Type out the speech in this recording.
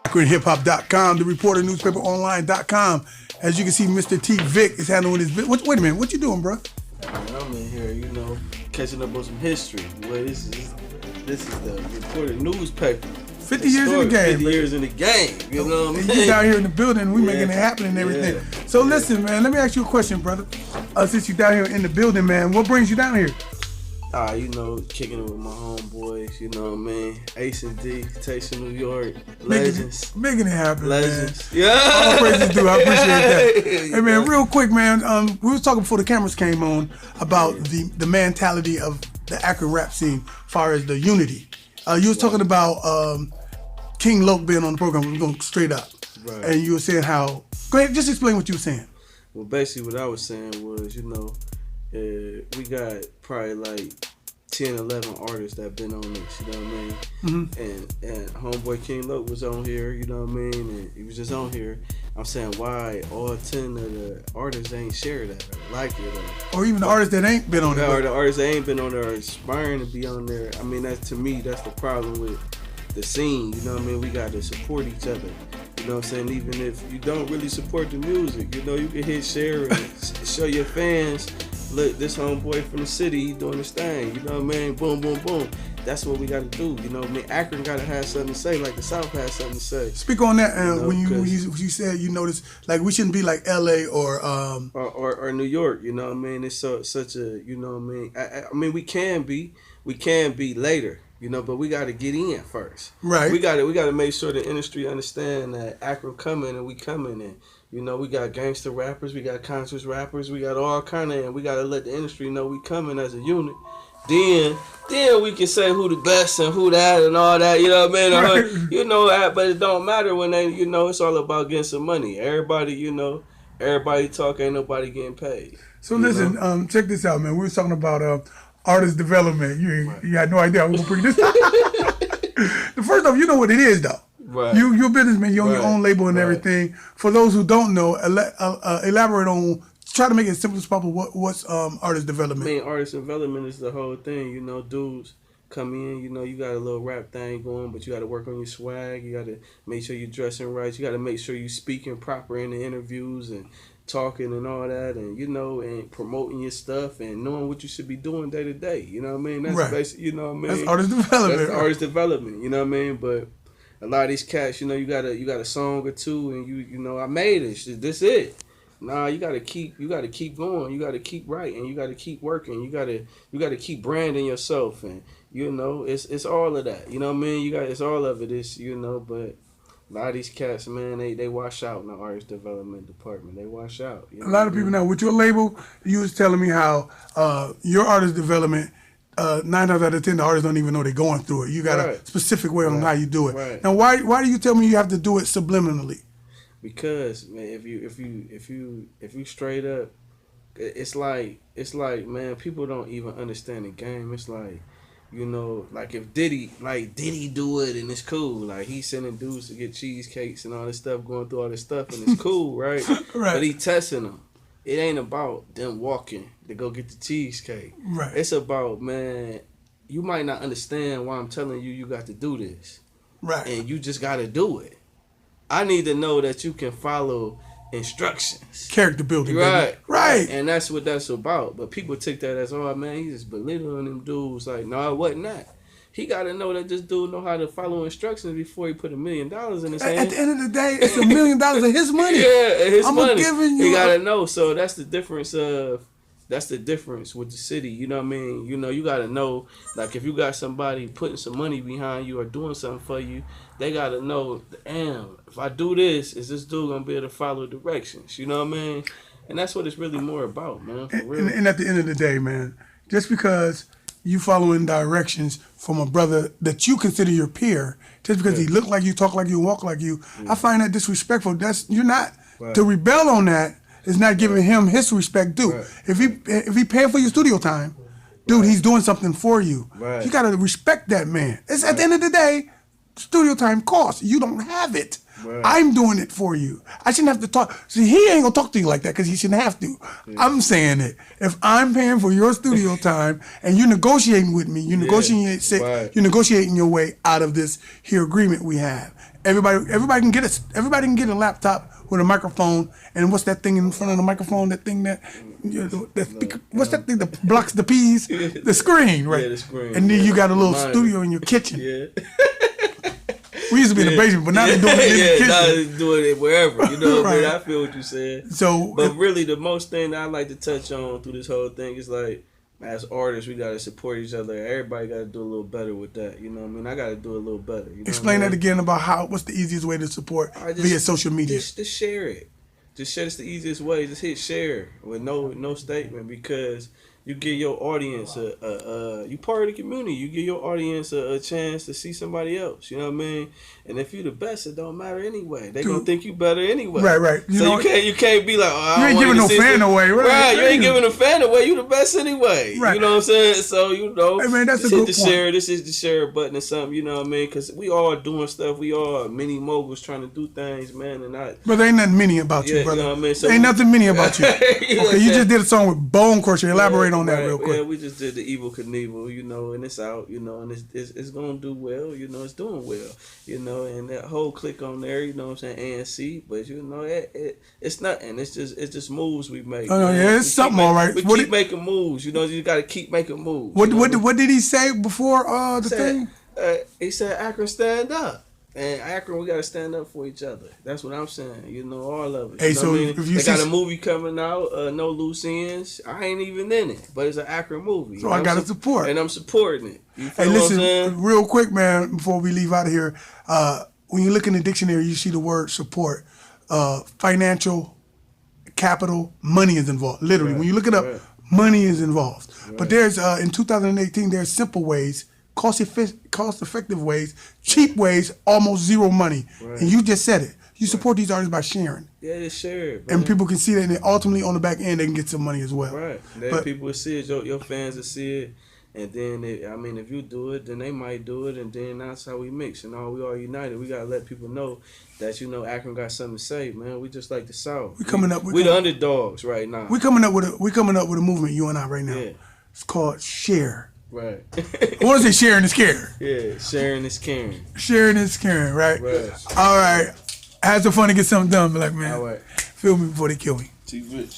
AkronHipHop.com, the Reporter NewspaperOnline.com. As you can see, Mr. T.Vickz is handling his business. Wait a minute, what you doing, bro? I'm in here, catching up on some history. Well, this is the Reporter newspaper. 50 years in the game. 50 years in the game. You know what I mean? You down here in the building, we making it happen and everything. Yeah. So listen, man, let me ask you a question, brother. Since you down here in the building, man, what brings you down here? Kicking it with my homeboys, you know what I mean? Ace and D, Taysom, New York, legends. Making it happen, legends. Man. Yeah. All praises due, I appreciate that. Hey, man, real quick, man, we was talking before the cameras came on about the mentality of the Akron rap scene as far as the unity. You was talking about King Loke being on the program. We're going straight up. Right. And you were saying how, go ahead, just explain what you were saying. Well, basically what I was saying was, we got probably like 10, 11 artists that been on this, you know what I mean? Mm-hmm. And homeboy King Loke was on here, you know what I mean? And he was just on here. I'm saying why all 10 of the artists ain't share that or like it. Or even the artists that ain't been on there. Or the artists that ain't been on there are aspiring to be on there. I mean, to me, that's the problem with the scene, you know what I mean? We got to support each other. You know what I'm saying? Even if you don't really support the music, you can hit share and show your fans, look, this homeboy from the city, he doing his thing, you know what I mean? Boom, boom, boom. That's what we got to do, you know what I mean? Akron got to have something to say, like the South has something to say. Speak on that, when you said you noticed, like, we shouldn't be like L.A. or New York, you know what I mean? It's such a, you know what I mean? I mean, we can be later. But we got to get in first. Right. We got to make sure the industry understand that Akron coming and we coming in. We got gangster rappers, we got conscious rappers, we got all kind of, and we got to let the industry know we coming as a unit. Then we can say who the best and who that and all that. You know what I mean? Right. But it don't matter when they. It's all about getting some money. Everybody, everybody talk, ain't nobody getting paid. So listen, check this out, man. We were talking about artist development. You had no idea I was gonna bring this. The first off, you know what it is, though. Right. You're a businessman. You own your own label and everything. For those who don't know, elaborate on. Try to make it as simple as possible. What's artist development? I mean, artist development is the whole thing. Dudes come in. You got a little rap thing going, but you got to work on your swag. You got to make sure you're dressing right. You got to make sure you're speaking proper in the interviews and talking and all that, and and promoting your stuff and knowing what you should be doing day to day. You know what I mean? That's basically, you know what I mean? That's artist development. That's artist development. You know what I mean? But a lot of these cats, you got a song or two, and I made it. This it. Nah, you gotta keep going. You gotta keep writing. You gotta keep working. You gotta keep branding yourself, and it's all of that. You know what I mean? It's all of it. It's but. A lot of these cats, man, they wash out in the artist development department. They wash out. A lot of people now, with your label, you was telling me how your artist development, 9 times out of 10, the artists don't even know they're going through it. You got a specific way on how you do it. Right. Now, why do you tell me you have to do it subliminally? Because, man, if you straight up, it's like, man, people don't even understand the game. It's like, like if Diddy do it and it's cool. Like he's sending dudes to get cheesecakes and all this stuff, going through all this stuff and it's cool, right? Right. But he testing them. It ain't about them walking to go get the cheesecake. Right. It's about, man, you might not understand why I'm telling you got to do this. Right. And you just got to do it. I need to know that you can follow instructions. Character building, right? Baby. Right. And that's what that's about. But people take that as, oh man, he's just belittling them dudes. Like, no, it wasn't that. He got to know that this dude know how to follow instructions before he put $1 million in his hand. At the end of the day, it's $1 million of his money. Yeah, his I'm money. Giving you. He got to know. So that's the difference of. That's the difference with the city. You know what I mean? You got to know, like, if you got somebody putting some money behind you or doing something for you, they got to know, damn, if I do this, is this dude going to be able to follow directions? You know what I mean? And that's what it's really more about, man. For real. And at the end of the day, man, just because you following directions from a brother that you consider your peer, just because he look like you, talk like you, walk like you, I find that disrespectful. You're not. Right. To rebel on that is not giving him his respect due. Right. If he paying for your studio time, dude, he's doing something for you. Right. You gotta respect that man. It's at the end of the day, studio time costs. You don't have it. Right. I'm doing it for you. I shouldn't have to talk. See, he ain't gonna talk to you like that because he shouldn't have to. Yeah. I'm saying it. If I'm paying for your studio time and you're negotiating with me, you're negotiating your way out of this here agreement we have. everybody can get a laptop with a microphone, and what's that thing in front of the microphone? That thing that, what's that thing that blocks the P's? The screen, right? Yeah, the screen. And then you got a little studio in your kitchen. Yeah. We used to be in the basement, but now they're doing it in the kitchen. Now they're doing it wherever. You know what I mean? Right. I feel what you said. So, but really, the most thing that I like to touch on through this whole thing is like, as artists, we gotta support each other. Everybody gotta do a little better with that. You know what I mean? I gotta do a little better. You know explain what I that mean? again about what's the easiest way to support via social media. Just share it. Just share. It's the easiest way. Just hit share with no statement, because you give your audience you part of the community. You give your audience a chance to see somebody else. You know what I mean? And if you the best, it don't matter anyway. They gonna think you better anyway. Right. You can't be like, you ain't giving no fan away, right? You ain't giving a fan away. You the best anyway. Right. You know what I'm saying? So hey man, that's just a hit good the point. share. This is the share button or something. You know what I mean? Because we all doing stuff. We all mini moguls trying to do things, man. And but there ain't nothing mini about you, brother. You know what I mean? So ain't nothing mini about you. Okay, you just did a song with Bone Crusher. Elaborate on that real quick. Yeah, we just did the Evil Knievel, you know, and it's out, you know, and it's gonna do well, you know, it's doing well, you know, and that whole click on there, you know what I'm saying, ANC, but you know, it's nothing. It's just moves we make. Oh yeah, it's something all right. We keep making moves, you know. You got to keep making moves. What did he say before the thing? He said, "Akron, stand up." And Akron, we gotta stand up for each other. That's what I'm saying. You know, all of it. Hey, you know so what I mean? if you they got a movie coming out, No Loose Ends. I ain't even in it, but it's an Akron movie. So I gotta support, and I'm supporting it. You feel hey, what listen, I'm saying? real quick, man. Before we leave out of here, when you look in the dictionary, you see the word support. Financial, capital, money is involved. Literally, when you look it up, money is involved. Right. But there's in 2018, there's simple ways, cost-effective ways, cheap ways, almost zero money. Right. And you just said it. You support these artists by sharing. Yeah, they share it. And people can see that, and then ultimately on the back end, they can get some money as well. Right. Then people will see it. Your fans will see it. And then, if you do it, then they might do it. And then that's how we mix. And we all united. We got to let people know that, you know, Akron got something to say, man. We just like the South. We the underdogs right now. We coming up with a movement, you and I, right now. Yeah. It's called Share. Right. I want to say sharing is caring. Yeah, sharing is caring. Sharing is caring, right? All right. I had some fun to get something done, black man. All right. Feel me before they kill me. T.Vickz.